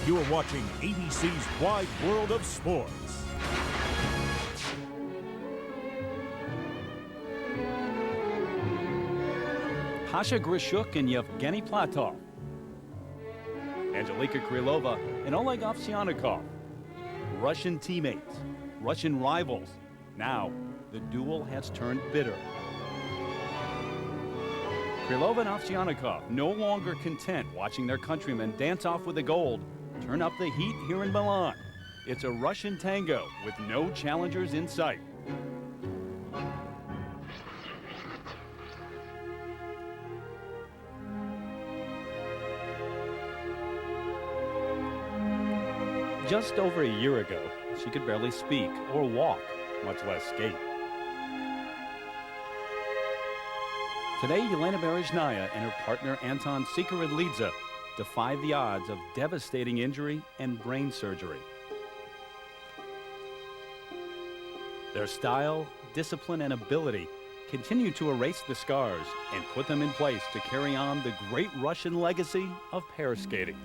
You are watching ABC's Wide World of Sports. Pasha Grishuk and Yevgeny Platov. Angelika Krylova and Oleg Ovsyannikov. Russian teammates, Russian rivals. Now, the duel has turned bitter. Krylova and Ovsyannikov no longer content watching their countrymen dance off with the gold, turn up the heat here in Milan. It's a Russian tango with no challengers in sight. Just over a year ago, she could barely speak or walk, much less skate. Today, Yelena Berezhnaya and her partner Anton Sikaridlidze defy the odds of devastating injury and brain surgery. Their style, discipline, and ability continue to erase the scars and put them in place to carry on the great Russian legacy of pair skating.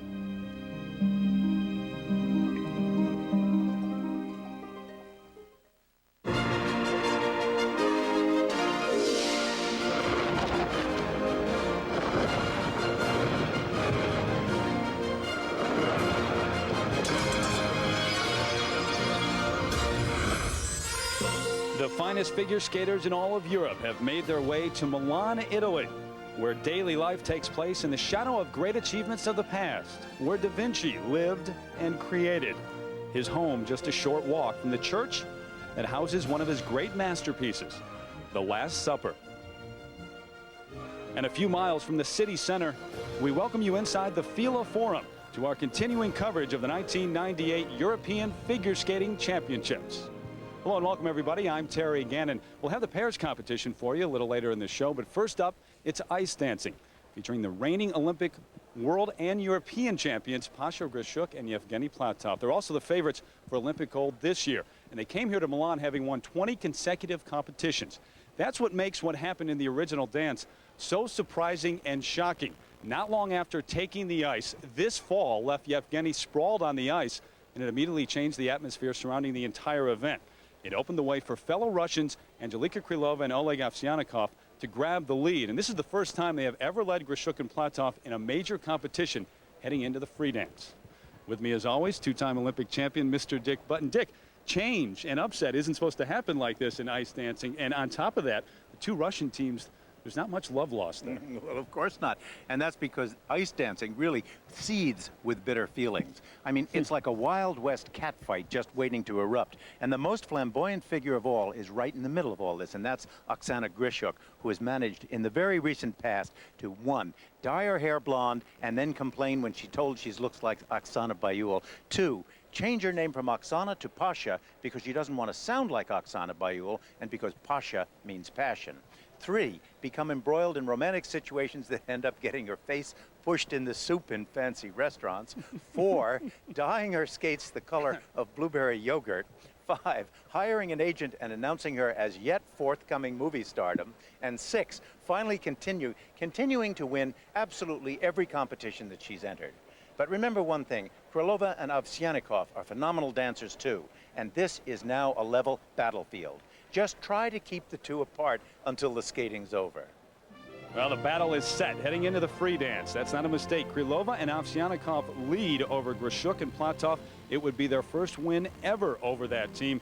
The finest figure skaters in all of Europe have made their way to Milan, Italy, where daily life takes place in the shadow of great achievements of the past, where Da Vinci lived and created. His home just a short walk from the church that houses one of his great masterpieces, The Last Supper. And a few miles from the city center, we welcome you inside the FilaForum to our continuing coverage of the 1998 European Figure Skating Championships. Hello and welcome, everybody. I'm Terry Gannon. We'll have the pairs competition for you a little later in the show, but first up, it's ice dancing, featuring the reigning Olympic, world, and European champions, Pasha Grishuk and Yevgeny Platov. They're also the favorites for Olympic gold this year, and they came here to Milan having won 20 consecutive competitions. That's what makes what happened in the original dance so surprising and shocking. Not long after taking the ice, this fall left Yevgeny sprawled on the ice, and it immediately changed the atmosphere surrounding the entire event. It opened the way for fellow Russians, Angelika Krylova and Oleg Ovsyannikov, to grab the lead. And this is the first time they have ever led Grishuk and Platov in a major competition heading into the free dance. With me, as always, two-time Olympic champion, Mr. Dick Button. Dick, change and upset isn't supposed to happen like this in ice dancing. And on top of that, the two Russian teams, there's not much love lost there. Well, of course not. And that's because ice dancing really seethes with bitter feelings. I mean, it's like a Wild West catfight just waiting to erupt. And the most flamboyant figure of all is right in the middle of all this, and that's Oksana Grishuk, who has managed in the very recent past to, one, dye her hair blonde and then complain when she told she looks like Oksana Bayul. Two, change her name from Oksana to Pasha because she doesn't want to sound like Oksana Bayul and because Pasha means passion. Three, become embroiled in romantic situations that end up getting her face pushed in the soup in fancy restaurants. Four, dyeing her skates the color of blueberry yogurt. Five, hiring an agent and announcing her as yet forthcoming movie stardom. And six, finally continuing to win absolutely every competition that she's entered. But remember one thing, Krylova and Ovsyannikov are phenomenal dancers too, and this is now a level battlefield. Just try to keep the two apart until the skating's over. Well, the battle is set heading into the free dance. That's not a mistake. Krylova and Ovsyannikov lead over Grishuk and Platov. It would be their first win ever over that team.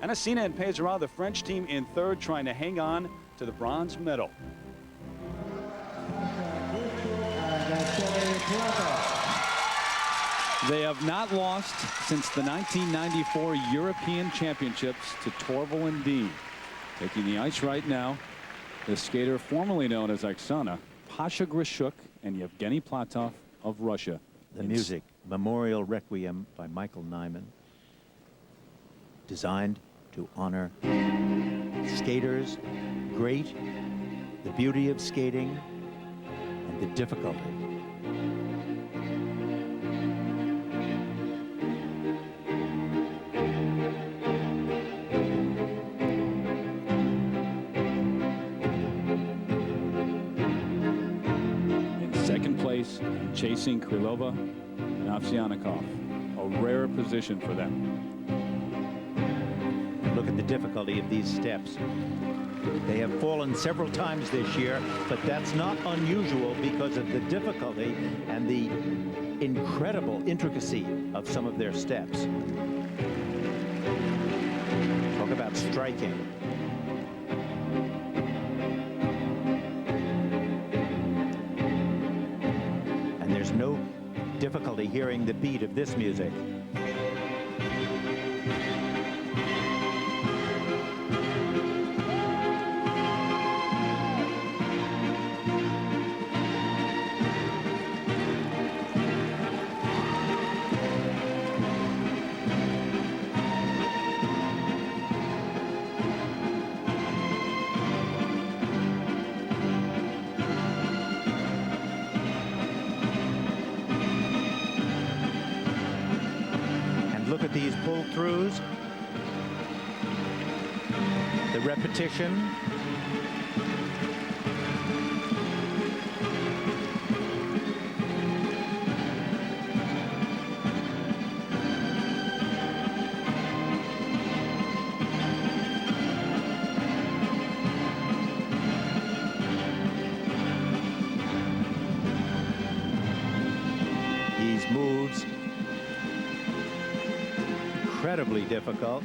Anasina and Pezera, the French team, in third, trying to hang on to the bronze medal. They have not lost since the 1994 European Championships to Torval and Dean. Taking the ice right now, the skater formerly known as Oksana, Pasha Grishuk and Yevgeny Platov of Russia. The music, Memorial Requiem by Michael Nyman, designed to honor skaters, great, the beauty of skating, and the difficulty. Chasing Krylova and Ovsyannikov. A rare position for them. Look at the difficulty of these steps. They have fallen several times this year, but that's not unusual because of the difficulty and the incredible intricacy of some of their steps. Talk about striking. And there's no difficulty hearing the beat of this music. Look at these pull-throughs, the repetition. These moves incredibly difficult.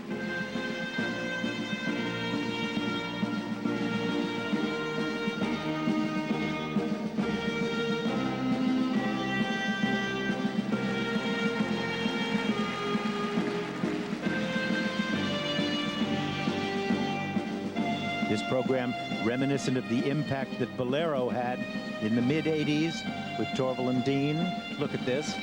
This program reminiscent of the impact that Bolero had in the mid-'80s with Torval and Dean. Look at this.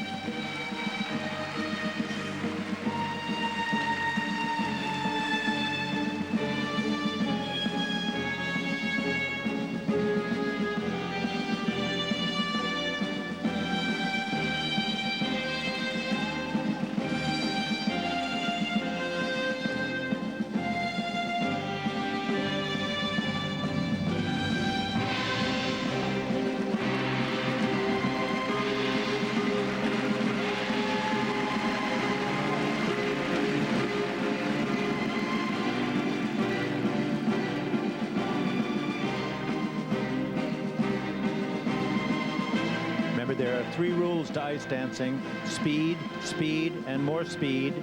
There are 3 rules to ice dancing: speed, speed, and more speed.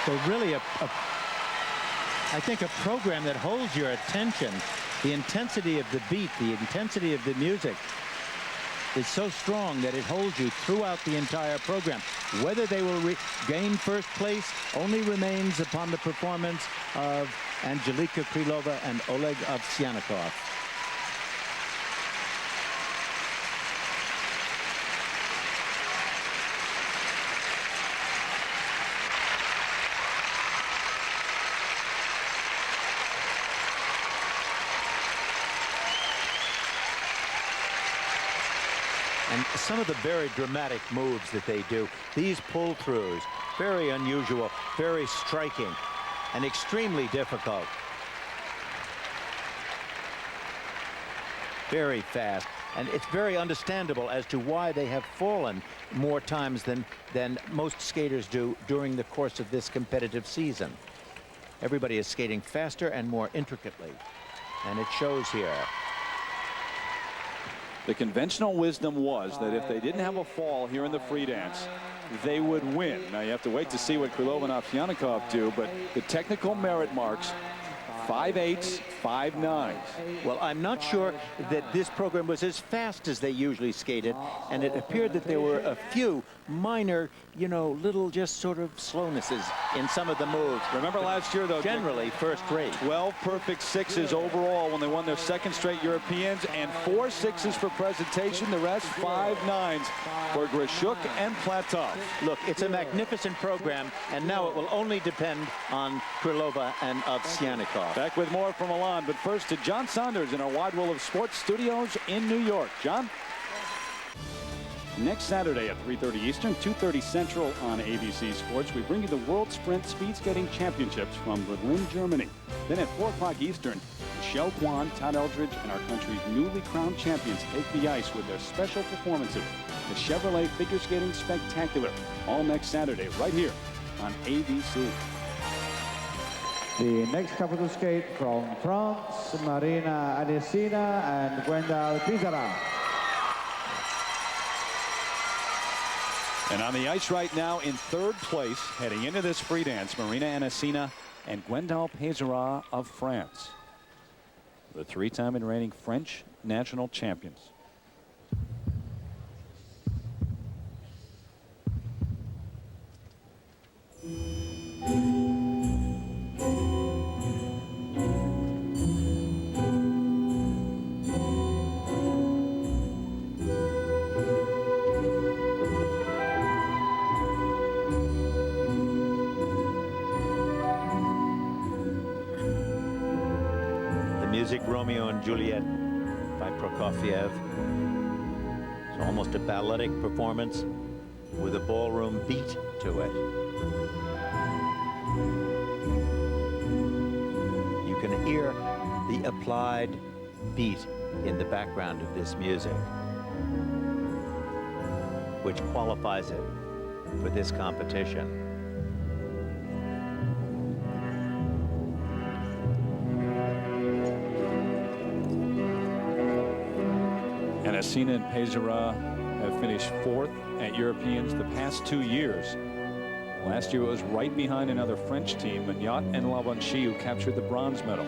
So really I think a program that holds your attention. The intensity of the beat, the intensity of the music is so strong that it holds you throughout the entire program. Whether they will gain first place only remains upon the performance of Angelika Krylova and Oleg Ovsyannikov. And some of the very dramatic moves that they do, these pull-throughs, very unusual, very striking, and extremely difficult. Very fast. And it's very understandable as to why they have fallen more times than most skaters do during the course of this competitive season. Everybody is skating faster and more intricately, and it shows here. The conventional wisdom was that if they didn't have a fall here in the free dance, they would win. Now you have to wait to see what Krylova and Ovsyannikov do, but the technical merit marks, 5/8, 5.9. Well, I'm not sure that this program was as fast as they usually skated, and it appeared that there were a few minor, you know, little just sort of slownesses in some of the moves. Remember last year, though, Generally first rate. 12 perfect sixes overall when they won their second straight Europeans, and 4 sixes for presentation. The rest 5.9s for Grishuk and Platov. Look, it's a magnificent program, and now it will only depend on Krylova and Ovsyannikov. Back with more from Milan, but first to John Saunders in our Wide World of Sports studios in New York. John? Next Saturday at 3:30 Eastern, 2:30 Central on ABC Sports, we bring you the World Sprint Speed Skating Championships from Berlin, Germany. Then at 4 o'clock Eastern, Michelle Kwan, Todd Eldridge, and our country's newly crowned champions take the ice with their special performances, the Chevrolet Figure Skating Spectacular, all next Saturday right here on ABC. The next couple to skate from France, Marina Adesina and Gwendal Pizarra. And on the ice right now in third place, heading into this free dance, Marina Anasina and Gwendal Pizarra of France, the 3-time and reigning French national champions. Music Romeo and Juliet by Prokofiev. It's almost a balletic performance with a ballroom beat to it. You can hear the applied beat in the background of this music, which qualifies it for this competition. Anasina and Pizarra have finished 4th at Europeans the past 2 years. Last year it was right behind another French team, Mignot and Lavanchy, who captured the bronze medal.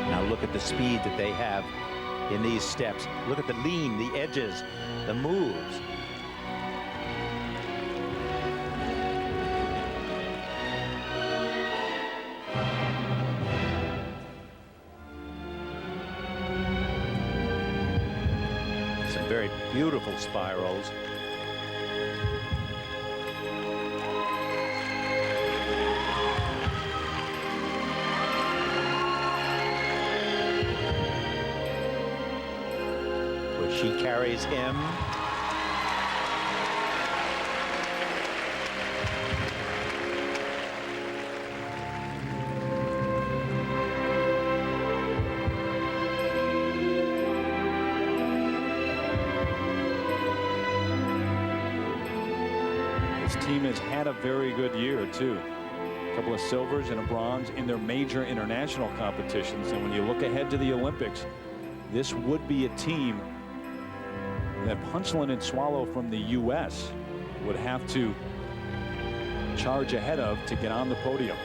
Now look at the speed that they have in these steps. Look at the lean, the edges, the moves. Very beautiful spirals. Where she carries him. Team has had a very good year too. A couple of silvers and a bronze in their major international competitions, and when you look ahead to the Olympics, this would be a team that Punchline and Swallow from the U.S. would have to charge ahead of to get on the podium.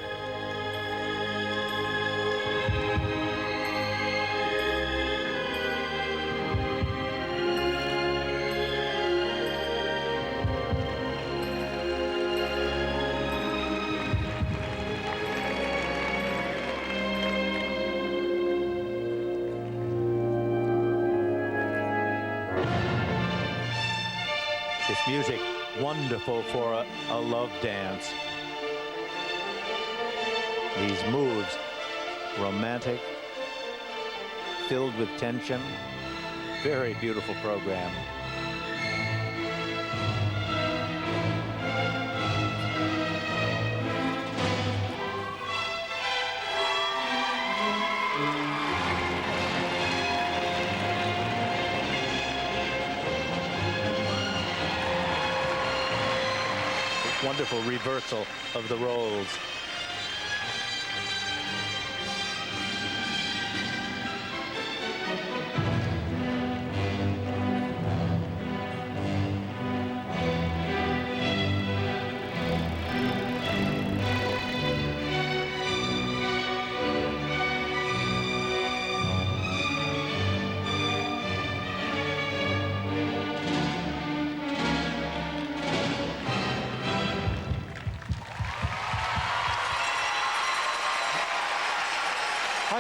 This music, wonderful for a love dance. These moves, romantic, filled with tension. Very beautiful program. Wonderful reversal of the roles.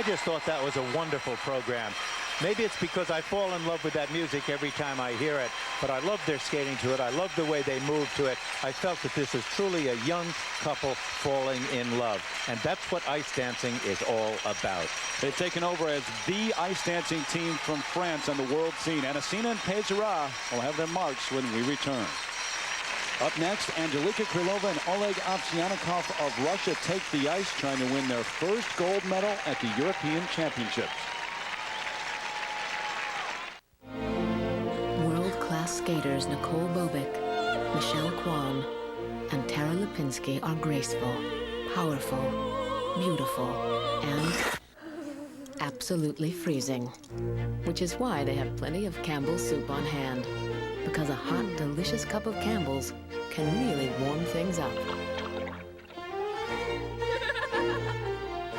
I just thought that was a wonderful program. Maybe it's because I fall in love with that music every time I hear it, but I love their skating to it. I love the way they move to it. I felt that this is truly a young couple falling in love, and that's what ice dancing is all about. They've taken over as the ice dancing team from France on the world scene. Anasina and Pezera will have their marks when we return. Up next, Angelika Krylova and Oleg Ovsyannikov of Russia take the ice, trying to win their first gold medal at the European Championships. World-class skaters Nicole Bobic, Michelle Kwan, and Tara Lipinski are graceful, powerful, beautiful, and absolutely freezing. Which is why they have plenty of Campbell's soup on hand. Because a hot, delicious cup of Campbell's can really warm things up.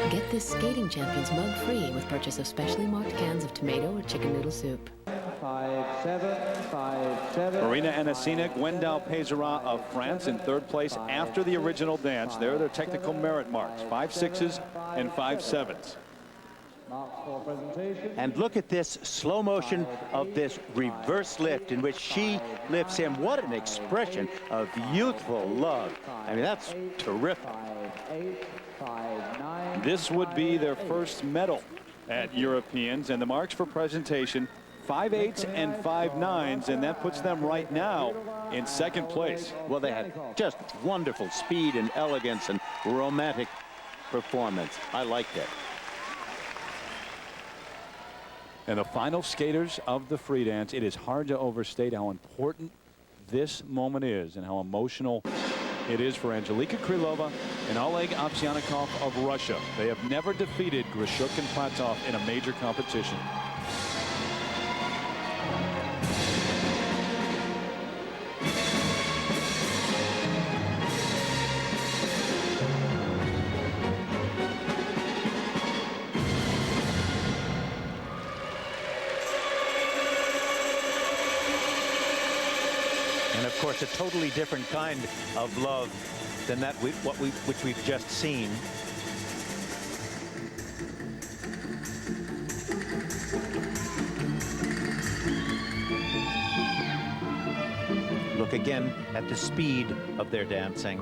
Get this Skating Champions mug free with purchase of specially marked cans of tomato or chicken noodle soup. 5-7, 5-7. Marina Anasina, Gwendal Pezera of France in third place after the original dance. There are their technical merit marks, 5-6s and 5-7s. And look at this slow motion of this reverse lift in which she lifts him. What an expression of youthful love. I mean, that's terrific. 5-8, 5-9. This would be their first medal at Europeans, and the marks for presentation, 5-8s and 5-9s, and that puts them right now in second place. Well, they had just wonderful speed and elegance and romantic performance. I liked it. And the final skaters of the free dance, it is hard to overstate how important this moment is and how emotional it is for Angelika Krylova and Oleg Ovsyannikov of Russia. They have never defeated Grishuk and Platov in a major competition. And of course, a totally different kind of love than that which we've just seen. Look again at the speed of their dancing.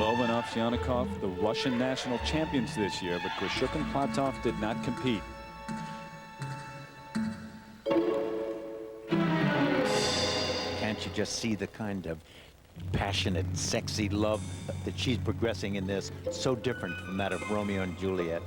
Krylova and Ovsyannikov, the Russian national champions this year, but Grishuk and Platov did not compete. Can't you just see the kind of passionate, sexy love that she's progressing in this? So different from that of Romeo and Juliet.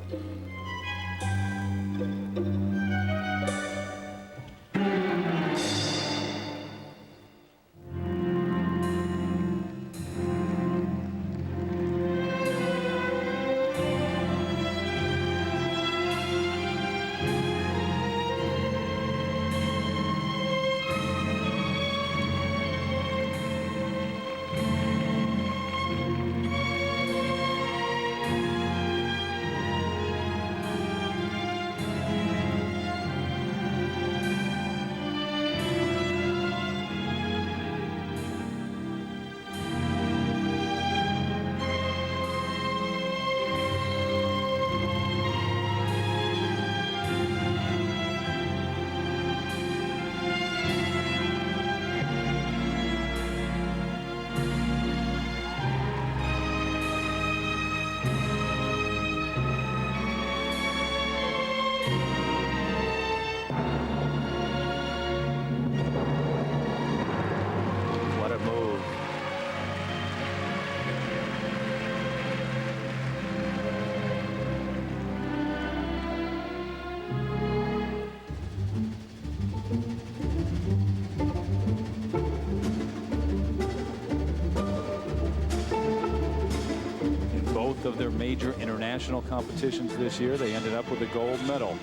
both of their major international competitions this year. They ended up with a gold medal.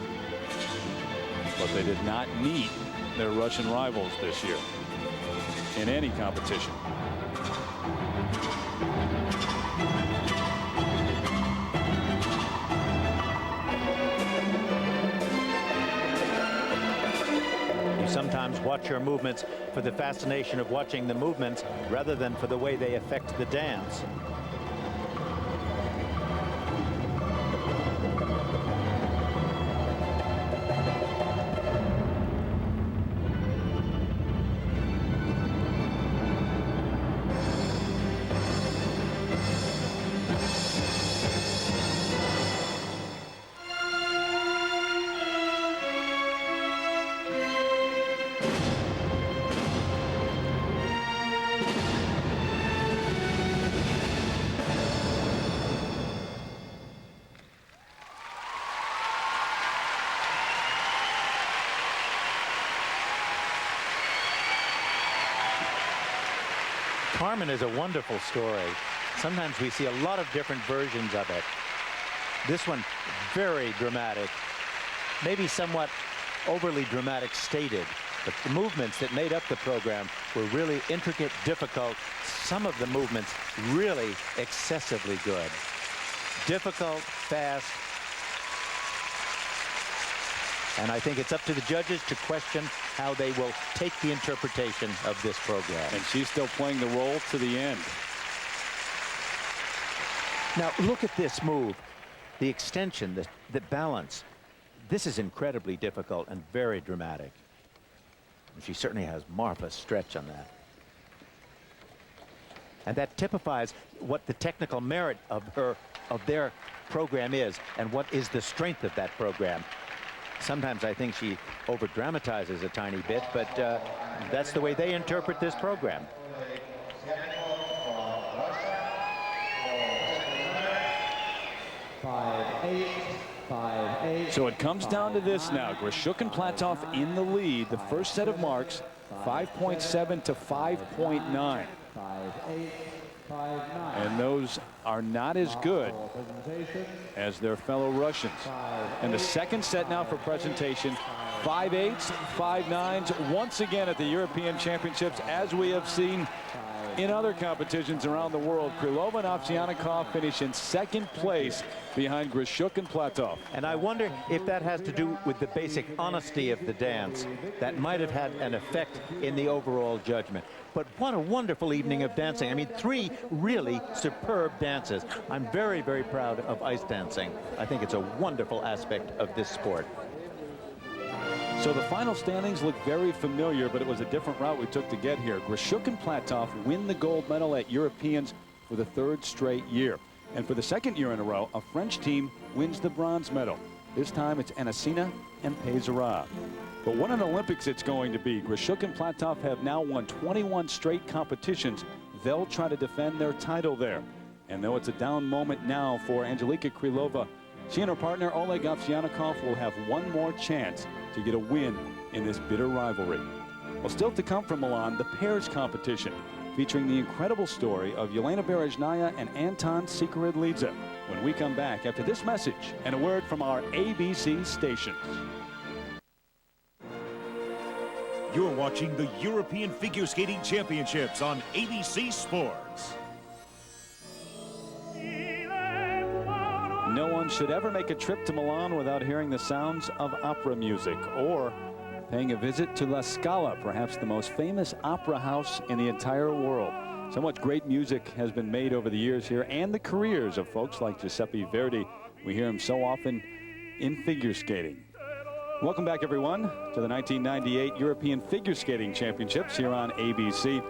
But they did not meet their Russian rivals this year in any competition. You sometimes watch your movements for the fascination of watching the movements rather than for the way they affect the dance. Carmen is a wonderful story. Sometimes we see a lot of different versions of it. This one, very dramatic, maybe somewhat overly dramatic stated, but the movements that made up the program were really intricate, difficult. Some of the movements really excessively good. Difficult, fast. And I think it's up to the judges to question how they will take the interpretation of this program. And she's still playing the role to the end. Now, look at this move. The extension, the balance. This is incredibly difficult and very dramatic. And she certainly has marvelous stretch on that. And that typifies what the technical merit of their program is and what is the strength of that program. Sometimes I think she over-dramatizes a tiny bit, but that's the way they interpret this program. So it comes down to this now. Grishuk and Platov in the lead. The first set of marks, 5.7 to 5.9. And those are not as good as their fellow Russians. And the second set now for presentation, 5.8s, 5.9s, once again at the European Championships, as we have seen in other competitions around the world. Krylova and Ovsyannikov finish in second place behind Grishuk and Platov. And I wonder if that has to do with the basic honesty of the dance. That might have had an effect in the overall judgment. But what a wonderful evening of dancing. I mean, 3 really superb dances. I'm very, very proud of ice dancing. I think it's a wonderful aspect of this sport. So the final standings look very familiar, but it was a different route we took to get here. Grishuk and Platov win the gold medal at Europeans for the 3rd straight year. And for the 2nd year in a row, a French team wins the bronze medal. This time it's Anasina and Pézera. But what an Olympics it's going to be. Grishuk and Platov have now won 21 straight competitions. They'll try to defend their title there. And though it's a down moment now for Angelika Krylova, she and her partner Oleg Ovsyannikov will have one more chance to get a win in this bitter rivalry. Well, still to come from Milan, the pairs competition, featuring the incredible story of Yelena Bereznaya and Anton Sikaridlidze when we come back after this message and a word from our ABC stations. You're watching the European Figure Skating Championships on ABC Sports. No one should ever make a trip to Milan without hearing the sounds of opera music or paying a visit to La Scala, perhaps the most famous opera house in the entire world. So much great music has been made over the years here, and the careers of folks like Giuseppe Verdi. We hear him so often in figure skating. Welcome back, everyone, to the 1998 European Figure Skating Championships here on ABC.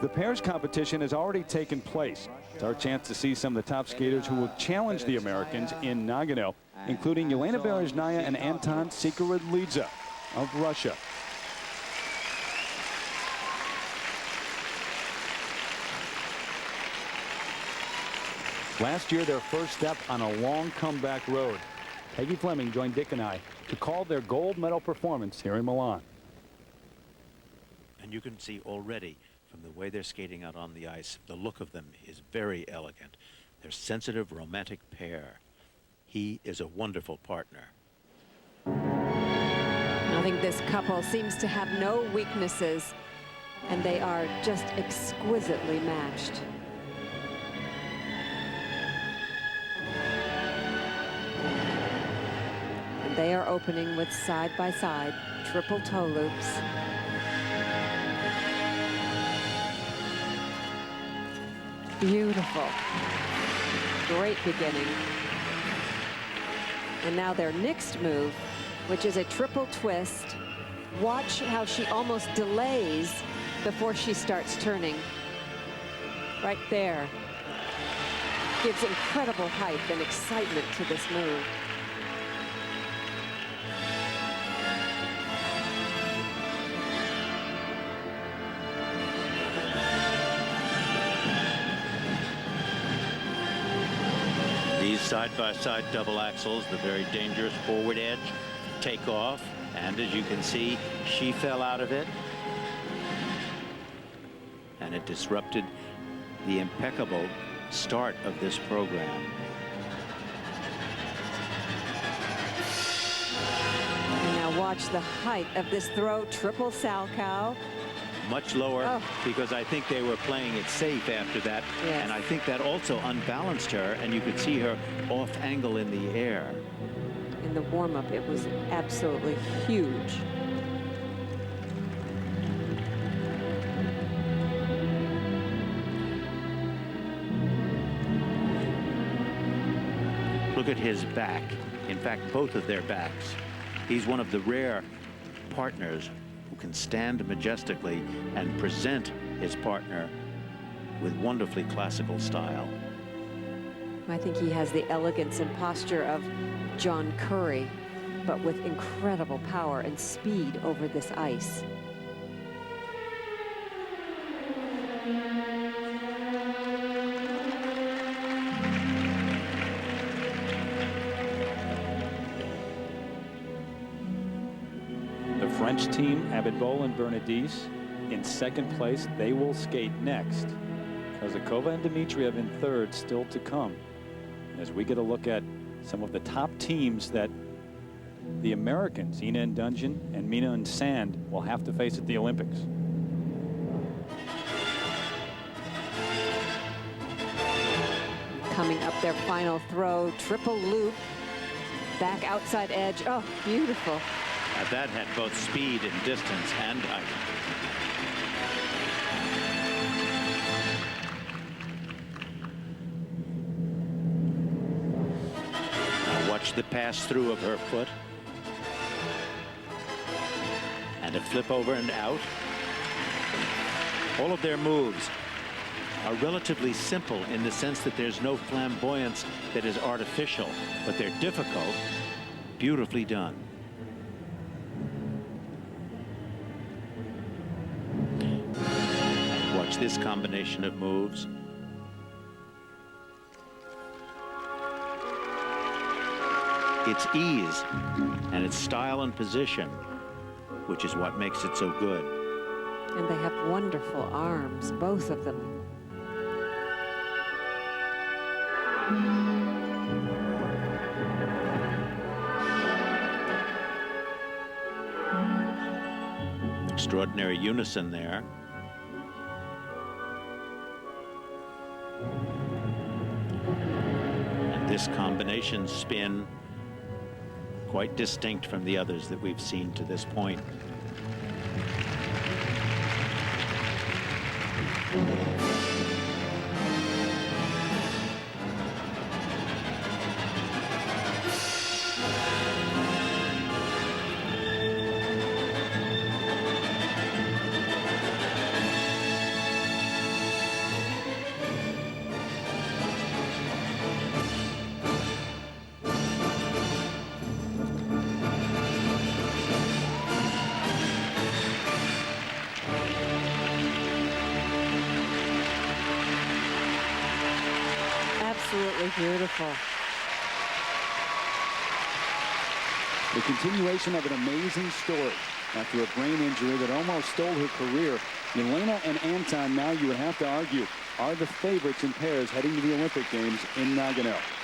The pairs competition has already taken place. It's our chance to see some of the top skaters who will challenge the Americans in Nagano, including Yelena Bereznaya and Anton Sikaridlidze of Russia. Last year, their first step on a long comeback road. Peggy Fleming joined Dick and I to call their gold medal performance here in Milan. And you can see already from the way they're skating out on the ice, the look of them is very elegant. Their sensitive, romantic pair. He is a wonderful partner. I think this couple seems to have no weaknesses, and they are just exquisitely matched. And they are opening with side-by-side triple toe loops. Beautiful. Great beginning. And now their next move, which is a triple twist. Watch how she almost delays before she starts turning. Right there. Gives incredible height and excitement to this move. These side-by-side double axles, the very dangerous forward edge, take off, and as you can see, she fell out of it, and it disrupted the impeccable start of this program. And now watch the height of this throw, triple Salchow. Much lower, Oh. because I think they were playing it safe after that. Yes. And I think that also unbalanced her, and you could see her off angle in the air. In the warm-up, it was absolutely huge. Look at his back. In fact, both of their backs. He's one of the rare partners who can stand majestically and present his partner with wonderfully classical style. I think he has the elegance and posture of John Curry, but with incredible power and speed over this ice. The French team, Abitbol and Bernadisse, in second place. They will skate next. Kozakova and Dmitriev in third, still to come. As we get a look at some of the top teams that the Americans, Ina and Dungeon and Mina and Sand, will have to face at the Olympics. Coming up their final throw, triple loop, back outside edge. Oh, beautiful. That had both speed and distance and height. Now watch the pass through of her foot. And a flip over and out. All of their moves are relatively simple in the sense that there's no flamboyance that is artificial, but they're difficult, beautifully done. Watch this combination of moves. It's ease and it's style and position, which is what makes it so good. And they have wonderful arms, both of them. Extraordinary unison there. And this combination spin, quite distinct from the others that we've seen to this point. Absolutely beautiful. The continuation of an amazing story after a brain injury that almost stole her career. Yelena and Anton, now you would have to argue, are the favorites in pairs heading to the Olympic Games in Nagano.